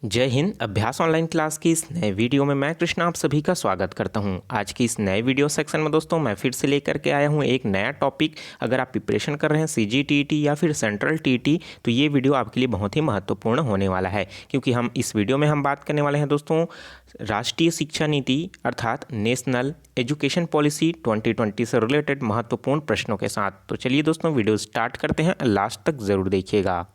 जय हिंद। अभ्यास online class की इस नए वीडियो में मैं कृष्णा आप सभी का स्वागत करता हूं। आज की इस नए वीडियो सेक्शन में दोस्तों मैं फिर से लेकर के आया हूं एक नया टॉपिक। अगर आप प्रिपरेशन कर रहे हैं सीजीटीईटी या फिर सेंट्रल टीईटी तो ये वीडियो आपके लिए बहुत ही महत्वपूर्ण होने वाला है, क्योंकि हम इस वीडियो में हम बात करने वाले हैं दोस्तों राष्ट्रीय शिक्षा नीति अर्थात नेशनल एजुकेशन पॉलिसी 2020 से रिलेटेड महत्वपूर्ण प्रश्नों के साथ। तो चलिए दोस्तों वीडियो स्टार्ट करते हैं, लास्ट तक ज़रूर देखिएगा।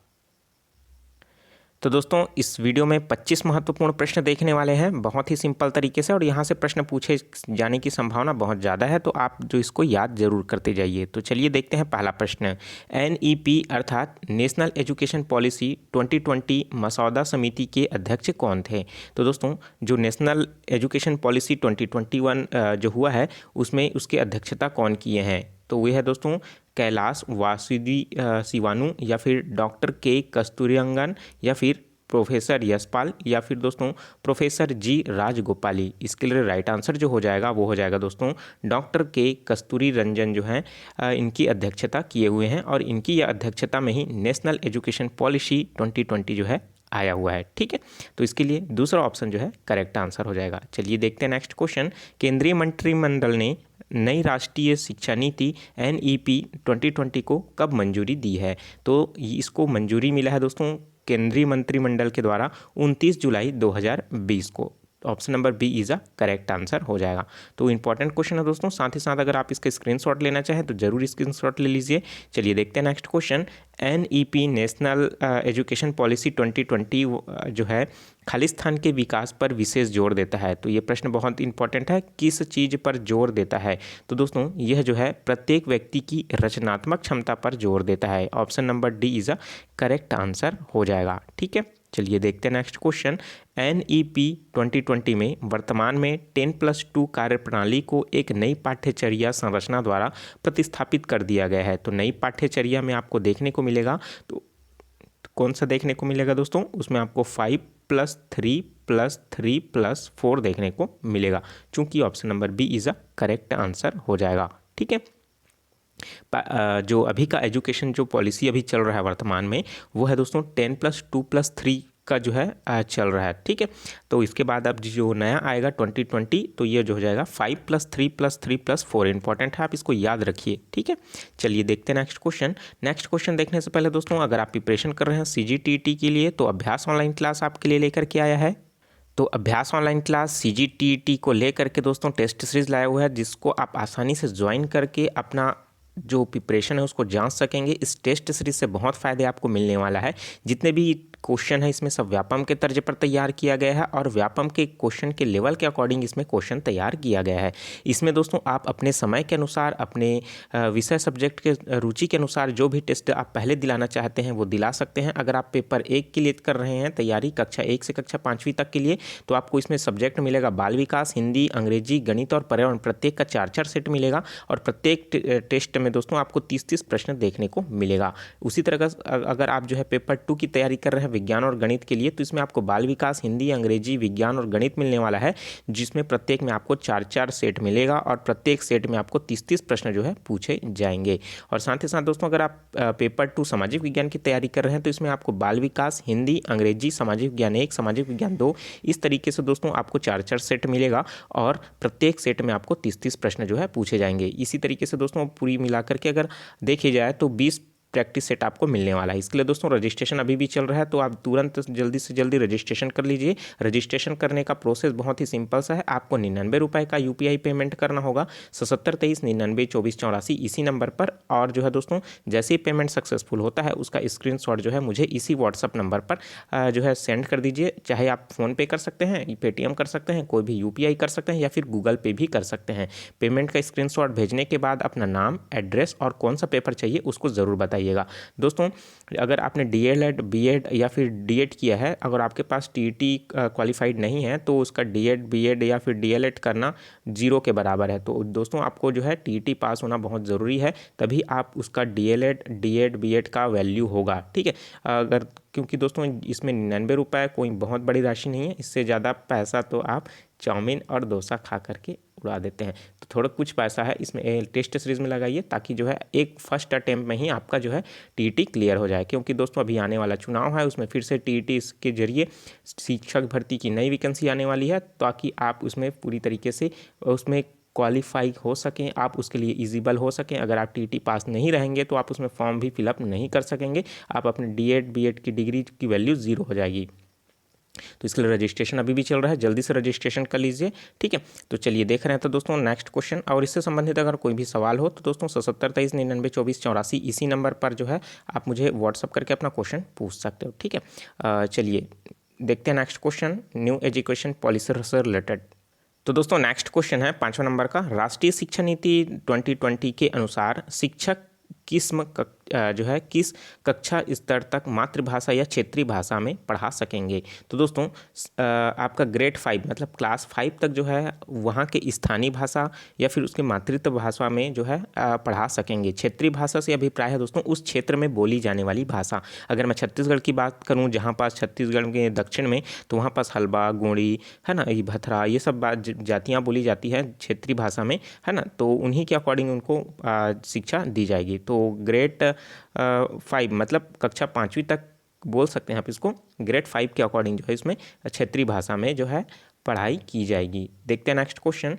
तो दोस्तों इस वीडियो में 25 महत्वपूर्ण प्रश्न देखने वाले हैं बहुत ही सिंपल तरीके से, और यहाँ से प्रश्न पूछे जाने की संभावना बहुत ज़्यादा है, तो आप जो इसको याद जरूर करते जाइए। तो चलिए देखते हैं पहला प्रश्न। एनईपी अर्थात नेशनल एजुकेशन पॉलिसी 2020 मसौदा समिति के अध्यक्ष कौन थे? तो दोस्तों जो नेशनल एजुकेशन पॉलिसी 2021 जो हुआ है उसमें उसकी अध्यक्षता कौन किए हैं? तो वह है दोस्तों कैलाश वासुदेव शिवानु, या फिर डॉक्टर के कस्तूरिरंगन, या फिर प्रोफेसर यशपाल, या फिर दोस्तों प्रोफेसर जी राजगोपाली। इसके लिए राइट आंसर जो हो जाएगा वो हो जाएगा दोस्तों डॉक्टर के कस्तूरी रंजन जो हैं इनकी अध्यक्षता किए हुए हैं, और इनकी यह अध्यक्षता में ही नेशनल एजुकेशन पॉलिसी 2020 जो है आया हुआ है। ठीक है, तो इसके लिए दूसरा ऑप्शन जो है करेक्ट आंसर हो जाएगा। चलिए देखते हैं नेक्स्ट क्वेश्चन। केंद्रीय मंत्रिमंडल ने नई राष्ट्रीय शिक्षा नीति एनईपी 2020 को कब मंजूरी दी है? तो इसको मंजूरी मिला है दोस्तों केंद्रीय मंत्रिमंडल के द्वारा 29 जुलाई 2020 को। Option number B is a correct answer हो जाएगा। तो इंपॉर्टेंट क्वेश्चन है दोस्तों, साथ ही साथ अगर आप इसका स्क्रीनशॉट लेना चाहें तो जरूर स्क्रीनशॉट ले लीजिए। चलिए देखते हैं next question. NEP national education policy 2020 जो है खालिस्तान के विकास पर विशेष जोर देता है। तो ये प्रश्न बहुत इंपॉर्टेंट है, किस चीज़ पर जोर देता है? तो दोस्तों यह जो है प्रत्येक व्यक्ति की रचनात्मक क्षमता पर जोर देता है। Option number D is a correct answer हो जाएगा। ठीक है, चलिए देखते हैं नेक्स्ट क्वेश्चन। एनईपी 2020 में वर्तमान में 10+2 कार्यप्रणाली को एक नई पाठ्यचर्या संरचना द्वारा प्रतिस्थापित कर दिया गया है। तो नई पाठ्यचर्या में आपको देखने को मिलेगा, तो कौन सा देखने को मिलेगा दोस्तों? उसमें आपको 5+3+3+4 देखने को मिलेगा, चूंकि option number B is a correct answer हो जाएगा। ठीक है, जो अभी का एजुकेशन जो पॉलिसी अभी चल रहा है वर्तमान में वो है दोस्तों 10+2+3 का जो है चल रहा है। ठीक है, तो इसके बाद अब जो नया आएगा 2020 तो ये जो हो जाएगा 5+3+3+4। इंपॉर्टेंट है, आप इसको याद रखिए। ठीक है, चलिए देखते हैं नेक्स्ट क्वेश्चन। नेक्स्ट क्वेश्चन देखने से पहले दोस्तों अगर आप प्रिपरेशन कर रहे हैं सीजीटीईटी के लिए तो अभ्यास ऑनलाइन क्लास आपके लिए लेकर के आया है। तो अभ्यास ऑनलाइन क्लास सीजीटीईटी को लेकर के दोस्तों टेस्ट सीरीज लाया हुआ है, जिसको आप आसानी से ज्वाइन करके अपना जो प्रिपरेशन है उसको जांच सकेंगे। इस टेस्ट सीरीज से बहुत फ़ायदे आपको मिलने वाला है। जितने भी क्वेश्चन है इसमें सब व्यापम के तर्ज पर तैयार किया गया है, और व्यापम के क्वेश्चन के लेवल के अकॉर्डिंग इसमें क्वेश्चन तैयार किया गया है। इसमें दोस्तों आप अपने समय के अनुसार, अपने विषय सब्जेक्ट के रुचि के अनुसार जो भी टेस्ट आप पहले दिलाना चाहते हैं वो दिला सकते हैं। अगर आप पेपर 1 के लिए कर रहे हैं तैयारी कक्षा 1 से कक्षा 5वीं तक के लिए, तो आपको इसमें सब्जेक्ट मिलेगा बाल विकास, हिंदी, अंग्रेजी, गणित और पर्यावरण। प्रत्येक का 4-4 सेट मिलेगा, और प्रत्येक टेस्ट में दोस्तों आपको 30-30 प्रश्न देखने को मिलेगा। उसी तरह का अगर आप जो है पेपर 2 की तैयारी कर रहे हैं विज्ञान और गणित के लिए, तो इसमें आपको बाल विकास, हिंदी, अंग्रेजी, विज्ञान और गणित मिलने वाला है, जिसमें प्रत्येक में आपको 4-4 सेट मिलेगा, और प्रत्येक सेट में आपको 30-30 प्रश्न जो है पूछे जाएंगे। और साथ ही साथ दोस्तों अगर आप पेपर 2 सामाजिक विज्ञान की तैयारी कर रहे हैं तो इसमें आपको बाल विकास, हिंदी, अंग्रेजी, सामाजिक विज्ञान 1, सामाजिक विज्ञान 2, इस तरीके से दोस्तों आपको 4-4 सेट मिलेगा, और प्रत्येक सेट में आपको 30-30 प्रश्न जो है पूछे जाएंगे। इसी तरीके से दोस्तों पूरी मिलाकर के अगर देखी जाए तो 20 प्रैक्टिस सेट आपको मिलने वाला है। इसके लिए दोस्तों रजिस्ट्रेशन अभी भी चल रहा है, तो आप तुरंत जल्दी से जल्दी रजिस्ट्रेशन कर लीजिए। रजिस्ट्रेशन करने का प्रोसेस बहुत ही सिंपल सा है। आपको 99 रुपये का यूपीआई पेमेंट करना होगा 7723992484 इसी नंबर पर, और जो है दोस्तों जैसे ही पेमेंट सक्सेसफुल होता है उसका स्क्रीनशॉट जो है मुझे इसी व्हाट्सअप नंबर पर जो है सेंड कर दीजिए। चाहे आप फ़ोनपे कर सकते हैं, पेटीएम कर सकते हैं, कोई भी यूपीआई कर सकते हैं, या फिर गूगल पे भी कर सकते हैं। पेमेंट का स्क्रीनशॉट भेजने के बाद अपना नाम, एड्रेस और कौन सा पेपर चाहिए उसको ज़रूर बताइएगा। दोस्तों अगर आपने डीएलएड, बीएड या फिर डीएड किया है, अगर आपके पास टीईटी क्वालिफाइड नहीं है तो उसका डीएड, बीएड या फिर डीएलएड करना 0 के बराबर है। तो दोस्तों आपको जो है टीईटी पास होना बहुत ज़रूरी है, तभी आप उसका डीएलएड, डीएड, बीएड का वैल्यू होगा। ठीक है, अगर क्योंकि दोस्तों इसमें 99 रुपये कोई बहुत बड़ी राशि नहीं है, इससे ज़्यादा पैसा तो आप चाउमीन और डोसा खा करके उड़ा देते हैं। तो थोड़ा कुछ पैसा है इसमें टेस्ट सीरीज़ में लगाइए, ताकि जो है एक फर्स्ट अटैम्प्ट में ही आपका जो है टीईटी क्लियर हो जाए। क्योंकि दोस्तों अभी आने वाला चुनाव है, उसमें फिर से टीईटी के जरिए शिक्षक भर्ती की नई वैकेंसी आने वाली है, ताकि आप उसमें पूरी तरीके से उसमें क्वालिफाई हो सकें, आप उसके लिए एलिजिबल हो सकें। अगर आप टीईटी पास नहीं रहेंगे तो आप उसमें फॉर्म भी फिलअप नहीं कर सकेंगे, आप अपने डीएड बीएड की डिग्री की वैल्यू ज़ीरो हो जाएगी। तो इसके लिए रजिस्ट्रेशन अभी भी चल रहा है, जल्दी से रजिस्ट्रेशन कर लीजिए, ठीक है। तो चलिए देख रहे हैं तो दोस्तों नेक्स्ट क्वेश्चन, और इससे संबंधित अगर कोई भी सवाल हो तो दोस्तों 77 23 99 24 84 इसी नंबर पर जो है आप मुझे व्हाट्सअप करके अपना क्वेश्चन पूछ सकते हो, ठीक है। चलिए देखते हैं next question, new education policy से रिलेटेड। तो दोस्तों नेक्स्ट क्वेश्चन है 5वां नंबर का, राष्ट्रीय शिक्षा नीति 2020 के अनुसार शिक्षक जो है किस कक्षा स्तर तक मातृभाषा या क्षेत्रीय भाषा में पढ़ा सकेंगे। तो दोस्तों आपका ग्रेड 5 मतलब क्लास 5 तक जो है वहाँ के स्थानीय भाषा या फिर उसके मातृत्व भाषा में जो है पढ़ा सकेंगे। क्षेत्रीय भाषा से अभिप्राय है दोस्तों उस क्षेत्र में बोली जाने वाली भाषा। अगर मैं छत्तीसगढ़ की बात करूँ, जहाँ पास छत्तीसगढ़ के दक्षिण में, तो वहाँ पास हल्बा, गोंडी है ना, ये भथरा, ये सब जातियाँ बोली जाती है क्षेत्रीय भाषा में, है ना। तो उन्हीं के अकॉर्डिंग उनको शिक्षा दी जाएगी। तो ग्रेड 5 मतलब कक्षा 5वीं तक बोल सकते हैं आप इसको, ग्रेड 5 के अकॉर्डिंग जो है इसमें क्षेत्रीय भाषा में जो है पढ़ाई की जाएगी। देखते हैं नेक्स्ट क्वेश्चन,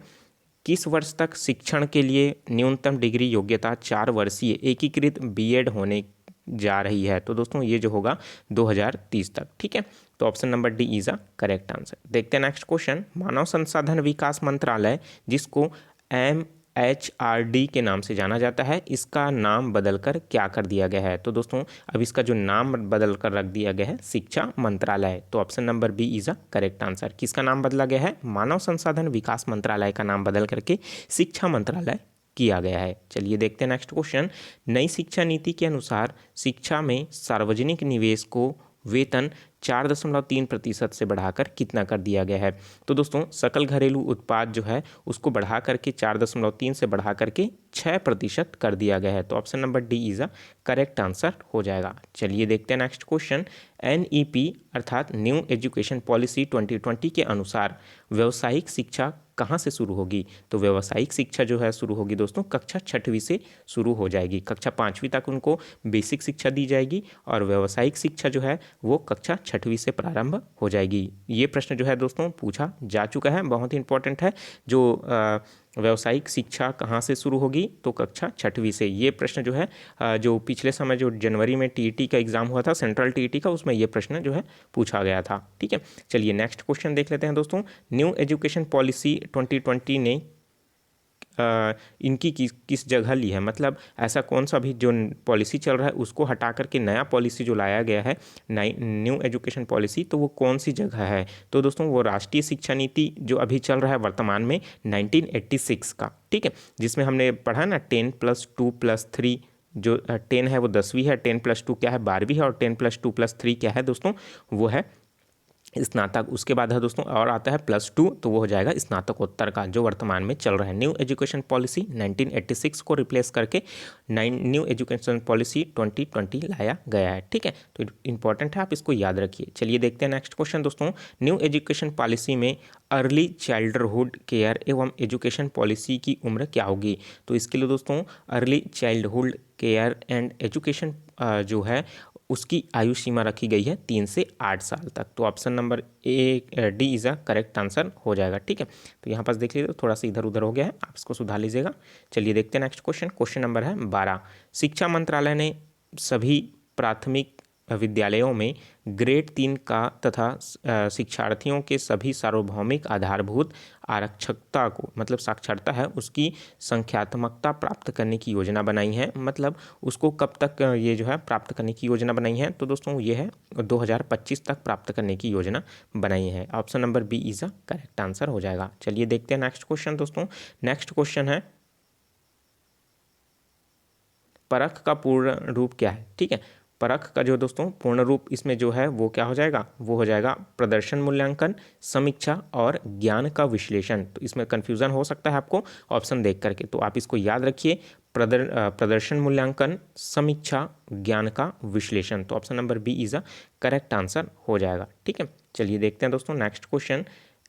किस वर्ष तक शिक्षण के लिए न्यूनतम डिग्री योग्यता 4 वर्षीय एकीकृत बीएड होने जा रही है। तो दोस्तों ये जो होगा 2030 तक, ठीक है। तो option number D is a correct answer. देखते हैं नेक्स्ट क्वेश्चन, मानव संसाधन विकास मंत्रालय जिसको MHRD के नाम से जाना जाता है, इसका नाम बदलकर क्या कर दिया गया है। तो दोस्तों अब इसका जो नाम बदल कर रख दिया गया है शिक्षा मंत्रालय। तो option number B is a correct answer. किसका नाम बदला गया है, मानव संसाधन विकास मंत्रालय का नाम बदल करके शिक्षा मंत्रालय किया गया है। चलिए देखते हैं नेक्स्ट क्वेश्चन, नई शिक्षा नीति के अनुसार शिक्षा में सार्वजनिक निवेश को वेतन 4.3% से बढ़ाकर कितना कर दिया गया है। तो दोस्तों सकल घरेलू उत्पाद जो है उसको बढ़ा करके 4.3 से बढ़ा करके 6% कर दिया गया है। तो option number D is a correct answer हो जाएगा। चलिए देखते हैं नेक्स्ट क्वेश्चन, NEP अर्थात न्यू एजुकेशन पॉलिसी 2020 के अनुसार व्यावसायिक शिक्षा कहाँ से शुरू होगी। तो व्यावसायिक शिक्षा जो है शुरू होगी दोस्तों कक्षा 6वीं से शुरू हो जाएगी। कक्षा 5वीं तक उनको बेसिक शिक्षा दी जाएगी और व्यावसायिक शिक्षा जो है वो कक्षा 6वीं से प्रारंभ हो जाएगी। ये प्रश्न जो है दोस्तों पूछा जा चुका है, बहुत ही इंपॉर्टेंट है। जो व्यावसायिक शिक्षा कहाँ से शुरू होगी, तो कक्षा 6वीं से। ये प्रश्न जो है जो पिछले समय जो जनवरी में टीईटी का एग्जाम हुआ था, सेंट्रल टीईटी का, उसमें ये प्रश्न जो है पूछा गया था, ठीक है। चलिए नेक्स्ट क्वेश्चन देख लेते हैं दोस्तों, न्यू एजुकेशन पॉलिसी 2020 ने इनकी किस जगह ली है। मतलब ऐसा कौन सा भी जो पॉलिसी चल रहा है उसको हटा करके नया पॉलिसी जो लाया गया है, न्यू एजुकेशन पॉलिसी, तो वो कौन सी जगह है। तो दोस्तों वो राष्ट्रीय शिक्षा नीति जो अभी चल रहा है वर्तमान में 1986 का, ठीक है, जिसमें हमने पढ़ा ना 10+2+3, जो 10 है वो 10वीं है, 10+2 क्या है 12वीं है, और 10+2+3 क्या है दोस्तों वो है स्नातक। उसके बाद है दोस्तों और आता है +2, तो वो हो जाएगा स्नातकोत्तर का, जो वर्तमान में चल रहा है। न्यू एजुकेशन पॉलिसी 1986 को रिप्लेस करके न्यू एजुकेशन पॉलिसी 2020 लाया गया है, ठीक है। तो इंपॉर्टेंट है, आप इसको याद रखिए। चलिए देखते हैं नेक्स्ट क्वेश्चन दोस्तों, न्यू एजुकेशन पॉलिसी में अर्ली चाइल्डहुड केयर एवं एजुकेशन पॉलिसी की उम्र क्या होगी। तो इसके लिए दोस्तों early childhood care and education जो है उसकी आयु सीमा रखी गई है 3 से 8 साल तक। तो option number D is a correct answer हो जाएगा, ठीक है। तो यहाँ पास देख लीजिए थोड़ा सा इधर उधर हो गया है, आप इसको सुधार लीजिएगा। चलिए देखते हैं नेक्स्ट क्वेश्चन, क्वेश्चन नंबर है 12, शिक्षा मंत्रालय ने सभी प्राथमिक विद्यालयों में ग्रेड 3 का तथा शिक्षार्थियों के सभी सार्वभौमिक आधारभूत आरक्षकता को, मतलब साक्षरता है उसकी संख्यात्मकता प्राप्त करने की योजना बनाई है। मतलब उसको कब तक ये जो है प्राप्त करने की योजना बनाई है, तो दोस्तों ये है 2025 तक प्राप्त करने की योजना बनाई है। Option number B is a correct answer हो जाएगा। चलिए देखते हैं नेक्स्ट क्वेश्चन दोस्तों, नेक्स्ट क्वेश्चन है परख का पूर्ण रूप क्या है, ठीक है। परख का जो दोस्तों पूर्ण रूप इसमें जो है वो क्या हो जाएगा, वो हो जाएगा प्रदर्शन मूल्यांकन, समीक्षा और ज्ञान का विश्लेषण। तो इसमें कन्फ्यूज़न हो सकता है आपको ऑप्शन देख करके, तो आप इसको याद रखिए, प्रदर्शन मूल्यांकन, समीक्षा, ज्ञान का विश्लेषण। तो option number B is a correct answer हो जाएगा, ठीक है। चलिए देखते हैं दोस्तों next question,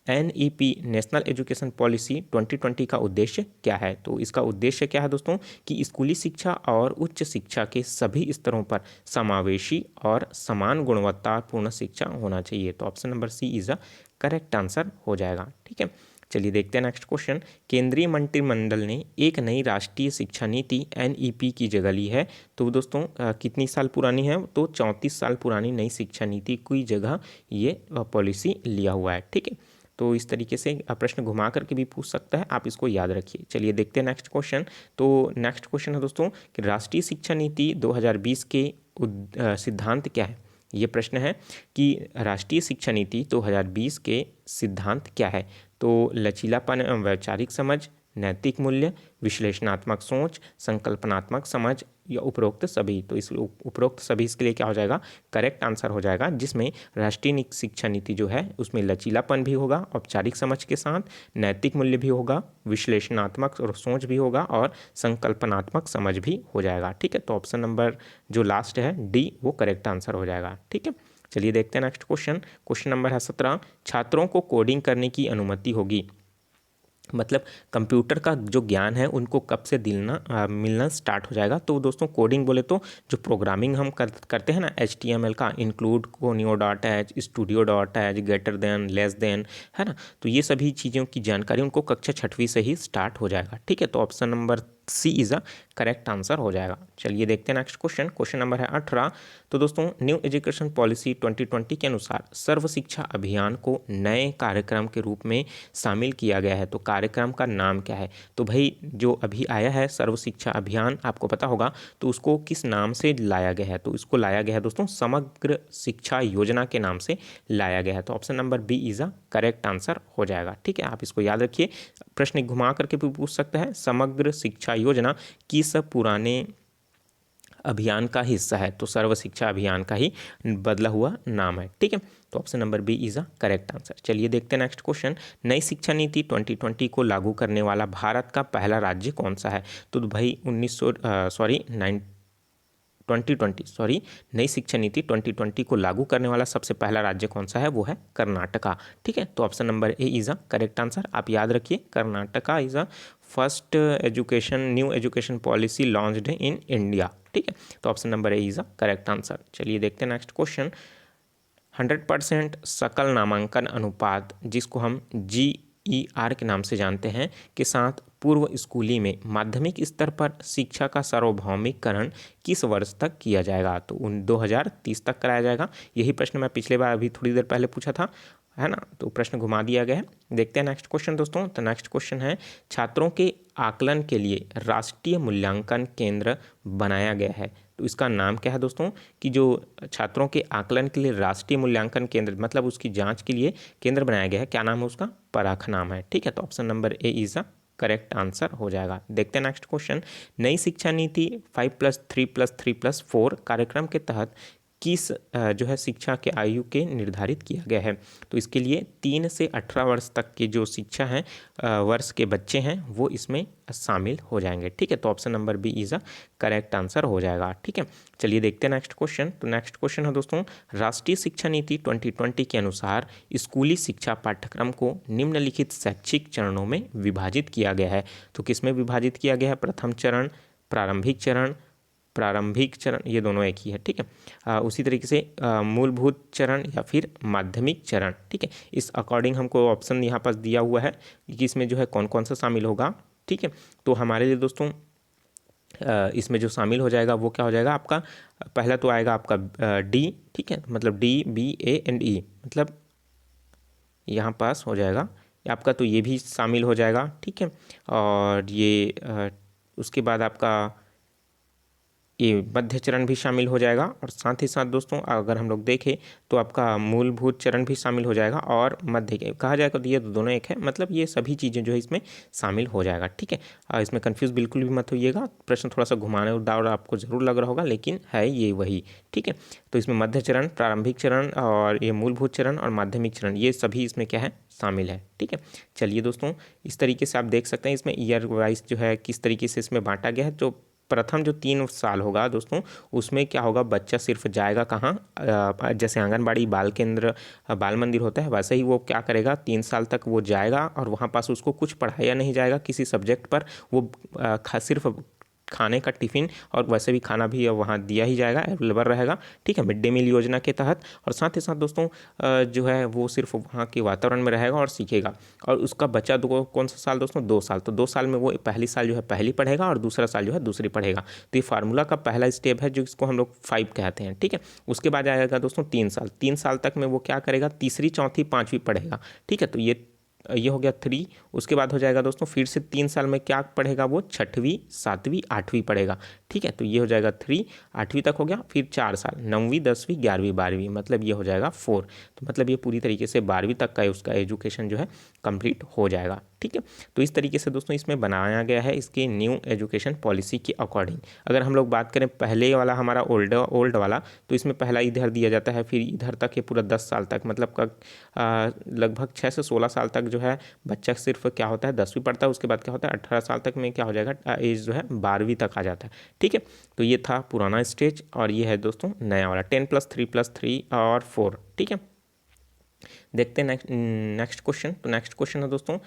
NEP national education policy 2020 का उद्देश्य क्या है? तो इसका उद्देश्य क्या है दोस्तों कि स्कूली शिक्षा और उच्च शिक्षा के सभी स्तरों पर समावेशी और समान गुणवत्तापूर्ण शिक्षा होना चाहिए। तो option number C is a correct answer हो जाएगा। ठीक है, चलिए देखते हैं नेक्स्ट क्वेश्चन। केंद्रीय मंत्रिमंडल ने एक नई राष्ट्रीय शिक्षा नीति NEP की जगह ली है। तो दोस्तों कितनी साल पुरानी है? तो 34 साल पुरानी नई शिक्षा नीति की जगह ये पॉलिसी लिया हुआ है। ठीक है, तो इस तरीके से प्रश्न घुमा करके भी पूछ सकता है, आप इसको याद रखिए। चलिए देखते हैं नेक्स्ट क्वेश्चन। तो नेक्स्ट क्वेश्चन है दोस्तों कि राष्ट्रीय शिक्षा नीति 2020 के सिद्धांत क्या है? ये प्रश्न है कि राष्ट्रीय शिक्षा नीति 2020 के सिद्धांत क्या है? तो लचीलापन एवं वैचारिक समझ, नैतिक मूल्य, विश्लेषणात्मक सोच, संकल्पनात्मक समझ या उपरोक्त सभी। तो इस उपरोक्त सभी इसके लिए क्या हो जाएगा? करेक्ट आंसर हो जाएगा, जिसमें राष्ट्रीय शिक्षा नीति जो है उसमें लचीलापन भी होगा औपचारिक समझ के साथ, नैतिक मूल्य भी होगा, विश्लेषणात्मक और सोच भी होगा और संकल्पनात्मक समझ भी हो जाएगा। ठीक है, तो ऑप्शन नंबर जो लास्ट है डी वो करेक्ट आंसर हो जाएगा। ठीक है, चलिए देखते हैं नेक्स्ट क्वेश्चन। क्वेश्चन नंबर है 17। छात्रों को कोडिंग करने की अनुमति होगी, मतलब कंप्यूटर का जो ज्ञान है उनको कब से मिलना स्टार्ट हो जाएगा? तो दोस्तों कोडिंग बोले तो जो प्रोग्रामिंग हम करते हैं ना HTML का, include conio dot H, studio dot H, greater than, less than, है ना, तो ये सभी चीज़ों की जानकारी उनको कक्षा 6वीं से ही स्टार्ट हो जाएगा। ठीक है, तो option number C is a correct answer हो जाएगा। चलिए देखते हैं नेक्स्ट क्वेश्चन। क्वेश्चन नंबर है 18। तो दोस्तों न्यू एजुकेशन पॉलिसी 2020 के अनुसार सर्व शिक्षा अभियान को नए कार्यक्रम के रूप में शामिल किया गया है। तो कार्यक्रम का नाम क्या है? तो भाई जो अभी आया है सर्व शिक्षा अभियान, आपको पता होगा, तो उसको किस नाम से लाया गया है? तो इसको लाया गया है दोस्तों समग्र शिक्षा योजना के नाम से लाया गया है। तो option number B is a correct answer हो जाएगा। ठीक है, आप इसको याद रखिए, प्रश्न घुमा करके भी पूछ सकता है। समग्र शिक्षा योजना किस पुराने अभियान का हिस्सा है? तो सर्व शिक्षा अभियान का ही बदला हुआ नाम है। ठीक है, तो option number B is a correct answer. चलिए देखते हैं नेक्स्ट क्वेश्चन। नई शिक्षा नीति 2020 को लागू करने वाला भारत का पहला राज्य कौन सा है? तो भाई 2020 नई शिक्षा नीति 2020 को लागू करने वाला सबसे पहला राज्य कौन सा है? वो है कर्नाटका। ठीक है, तो option number A is a correct answer. आप याद रखिए, Karnataka is a first new education policy launched in India. ठीक है, तो option number A is a correct answer. चलिए देखते हैं नेक्स्ट क्वेश्चन। 100% सकल नामांकन अनुपात, जिसको हम GER के नाम से जानते हैं, के साथ पूर्व स्कूली में माध्यमिक स्तर पर शिक्षा का सार्वभौमिकरण किस वर्ष तक किया जाएगा? तो 2030 तक कराया जाएगा। यही प्रश्न मैं पिछले बार अभी थोड़ी देर पहले पूछा था, है ना, तो प्रश्न घुमा दिया गया है। देखते हैं नेक्स्ट क्वेश्चन दोस्तों। तो नेक्स्ट क्वेश्चन है, छात्रों के आकलन के लिए राष्ट्रीय मूल्यांकन केंद्र बनाया गया है। तो इसका नाम क्या है दोस्तों? कि जो छात्रों के आकलन के लिए राष्ट्रीय मूल्यांकन केंद्र, मतलब उसकी जांच के लिए केंद्र बनाया गया है, क्या नाम है उसका? पराख नाम है। ठीक है, तो option number A is a correct answer हो जाएगा। देखते हैं नेक्स्ट क्वेश्चन। नई शिक्षा नीति 5+3+3+4 कार्यक्रम के तहत किस जो है शिक्षा के आयु के निर्धारित किया गया है? तो इसके लिए 3 से 18 वर्ष तक की जो शिक्षा है वर्ष के बच्चे हैं वो इसमें शामिल हो जाएंगे। ठीक है, तो option number B is a correct answer हो जाएगा। ठीक है, चलिए देखते हैं नेक्स्ट क्वेश्चन। तो नेक्स्ट क्वेश्चन है दोस्तों, राष्ट्रीय शिक्षा नीति 2020 के अनुसार स्कूली शिक्षा पाठ्यक्रम को निम्नलिखित शैक्षिक चरणों में विभाजित किया गया है। तो किस में विभाजित किया गया है? प्रथम चरण, प्रारंभिक चरण, ये दोनों एक ही है। ठीक है, उसी तरीके से मूलभूत चरण या फिर माध्यमिक चरण। ठीक है, इस अकॉर्डिंग हमको ऑप्शन यहाँ पर दिया हुआ है कि इसमें जो है कौन कौन सा शामिल होगा। ठीक है, तो हमारे लिए दोस्तों इसमें जो शामिल हो जाएगा वो क्या हो जाएगा आपका? पहला तो आएगा आपका डी। ठीक है, मतलब DBANE, मतलब यहाँ पास हो जाएगा आपका, तो ये भी शामिल हो जाएगा। ठीक है, और ये उसके बाद आपका ये मध्य चरण भी शामिल हो जाएगा, और साथ ही साथ दोस्तों अगर हम लोग देखें तो आपका मूलभूत चरण भी शामिल हो जाएगा और मध्य कहा जाएगा, तो ये दोनों एक है, मतलब ये सभी चीज़ें जो है इसमें शामिल हो जाएगा। ठीक है, इसमें कंफ्यूज बिल्कुल भी मत होइएगा, प्रश्न थोड़ा सा घुमाने दार आपको ज़रूर लग रहा होगा, लेकिन है ये वही। ठीक है, तो इसमें मध्य चरण, प्रारंभिक चरण और ये मूलभूत चरण और माध्यमिक चरण, ये सभी इसमें क्या है? शामिल है। ठीक है, चलिए दोस्तों इस तरीके से आप देख सकते हैं इसमें ईयर वाइज जो है किस तरीके से इसमें बांटा गया है। तो प्रथम जो 3 साल होगा दोस्तों, उसमें क्या होगा, बच्चा सिर्फ जाएगा कहाँ, जैसे आंगनबाड़ी, बाल केंद्र, बाल मंदिर होता है, वैसे ही वो क्या करेगा, 3 साल तक वो जाएगा और वहाँ पास उसको कुछ पढ़ाया नहीं जाएगा किसी सब्जेक्ट पर। वो सिर्फ खाने का टिफ़िन और वैसे भी खाना भी वहाँ दिया ही जाएगा, अवेलेबल रहेगा, ठीक है, मिड डे मील योजना के तहत। और साथ ही साथ दोस्तों जो है वो सिर्फ वहाँ के वातावरण में रहेगा और सीखेगा। और उसका बच्चा कौन सा साल दोस्तों, 2 साल। तो 2 साल में वो पहली साल जो है पहली पढ़ेगा और दूसरा साल जो है दूसरी पढ़ेगा। तो ये फार्मूला का पहला स्टेप है जो इसको हम लोग 5 कहते हैं, ठीक है। उसके बाद आएगा दोस्तों 3 साल। 3 साल तक में वो क्या करेगा, तीसरी, चौथी, पाँचवीं पढ़ेगा, ठीक है। तो ये हो गया 3। उसके बाद हो जाएगा दोस्तों फिर से 3 साल में क्या पढ़ेगा, वो 6वीं, 7वीं, 8वीं पढ़ेगा, ठीक है। तो ये हो जाएगा 3, 8वीं तक हो गया। फिर 4 साल, 9वीं, 10वीं, 11वीं, 12वीं, मतलब ये हो जाएगा 4। तो मतलब ये पूरी तरीके से 12वीं तक का उसका एजुकेशन जो है कंप्लीट हो जाएगा, ठीक है। तो इस तरीके से दोस्तों इसमें बनाया गया है इसकी न्यू एजुकेशन पॉलिसी के अकॉर्डिंग। अगर हम लोग बात करें पहले वाला हमारा ओल्ड वाला, तो इसमें पहला इधर दिया जाता है, फिर इधर तक ये पूरा 10 साल तक, मतलब लगभग 6 से 16 साल तक जो है बच्चा सिर्फ क्या होता है 10वीं पढ़ता है। उसके बाद क्या होता है 18 साल तक में क्या हो जाएगा, एज जो है 12वीं तक आ जाता है, ठीक है। तो ये था पुराना स्टेज और ये है दोस्तों नया वाला 10+3+3 और 4, ठीक है। देखते हैं नेक्स्ट क्वेश्चन। तो नेक्स्ट क्वेश्चन है दोस्तों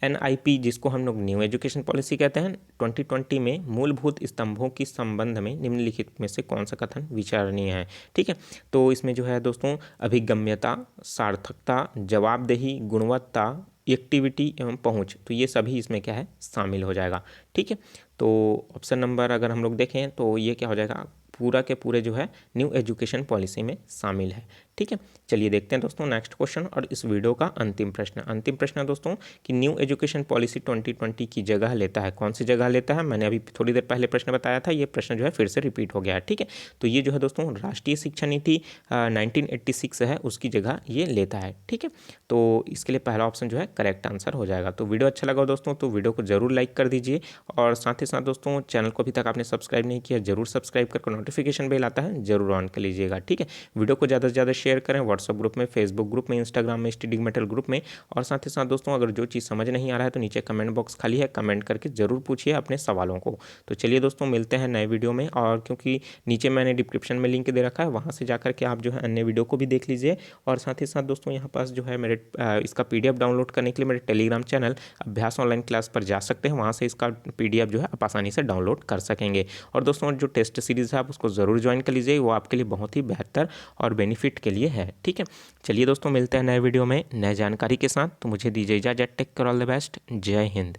NIP, जिसको हम लोग न्यू एजुकेशन पॉलिसी कहते हैं, 2020 में मूलभूत स्तंभों की संबंध में निम्नलिखित में से कौन सा कथन विचारणीय है, ठीक है। तो इसमें जो है दोस्तों अभिगम्यता, सार्थकता, जवाबदेही, गुणवत्ता, एक्टिविटी एवं पहुंच, तो ये सभी इसमें क्या है शामिल हो जाएगा, ठीक है। तो ऑप्शन नंबर अगर हम लोग देखें तो ये क्या हो जाएगा, पूरा के पूरे जो है न्यू एजुकेशन पॉलिसी में शामिल है, ठीक है। चलिए देखते हैं दोस्तों नेक्स्ट क्वेश्चन और इस वीडियो का अंतिम प्रश्न। अंतिम प्रश्न है दोस्तों कि न्यू एजुकेशन पॉलिसी 2020 की जगह लेता है, कौन सी जगह लेता है। मैंने अभी थोड़ी देर पहले प्रश्न बताया था, ये प्रश्न जो है फिर से रिपीट हो गया है, ठीक है। तो ये जो है दोस्तों राष्ट्रीय शिक्षा नीति 1986 है, उसकी जगह ये लेता है, ठीक है। तो इसके लिए पहला ऑप्शन जो है करेक्ट आंसर हो जाएगा। तो वीडियो अच्छा लगा दोस्तों तो वीडियो को जरूर लाइक कर दीजिए और साथ ही साथ दोस्तों चैनल को अभी तक आपने सब्सक्राइब नहीं किया, जरूर सब्सक्राइब करके नोटिफिकेशन बेल आता है जरूर ऑन कर लीजिएगा, ठीक है। वीडियो को ज़्यादा से ज़्यादा शेयर करें व्हाट्सअप ग्रुप में, फेसबुक ग्रुप में, इंस्टाग्राम में, स्टडी मेटल ग्रुप में। और साथ ही साथ दोस्तों अगर जो चीज़ समझ नहीं आ रहा है तो नीचे कमेंट बॉक्स खाली है, कमेंट करके ज़रूर पूछिए अपने सवालों को। तो चलिए दोस्तों मिलते हैं नए वीडियो में, और क्योंकि नीचे मैंने डिस्क्रिप्शन में लिंक दे रखा है, वहाँ से जाकर के आप जो है अन्य वीडियो को भी देख लीजिए। और साथ ही साथ दोस्तों यहाँ पास जो है मेरे इसका PDF डाउनलोड करने के लिए मेरे टेलीग्राम चैनल अभ्यास ऑनलाइन क्लास पर जा सकते हैं, वहाँ से इसका PDF जो है आप आसानी से डाउनलोड कर सकेंगे। और दोस्तों जो टेस्ट सीरीज़ है आप उसको ज़रूर ज्वाइन कर लीजिए, वो आपके लिए बहुत ही बेहतर और बेनिफिट के लिए है, ठीक है। चलिए दोस्तों मिलते हैं नए वीडियो में नए जानकारी के साथ। तो मुझे दीजिए इजाज़त, take care, all the best, जय हिंद।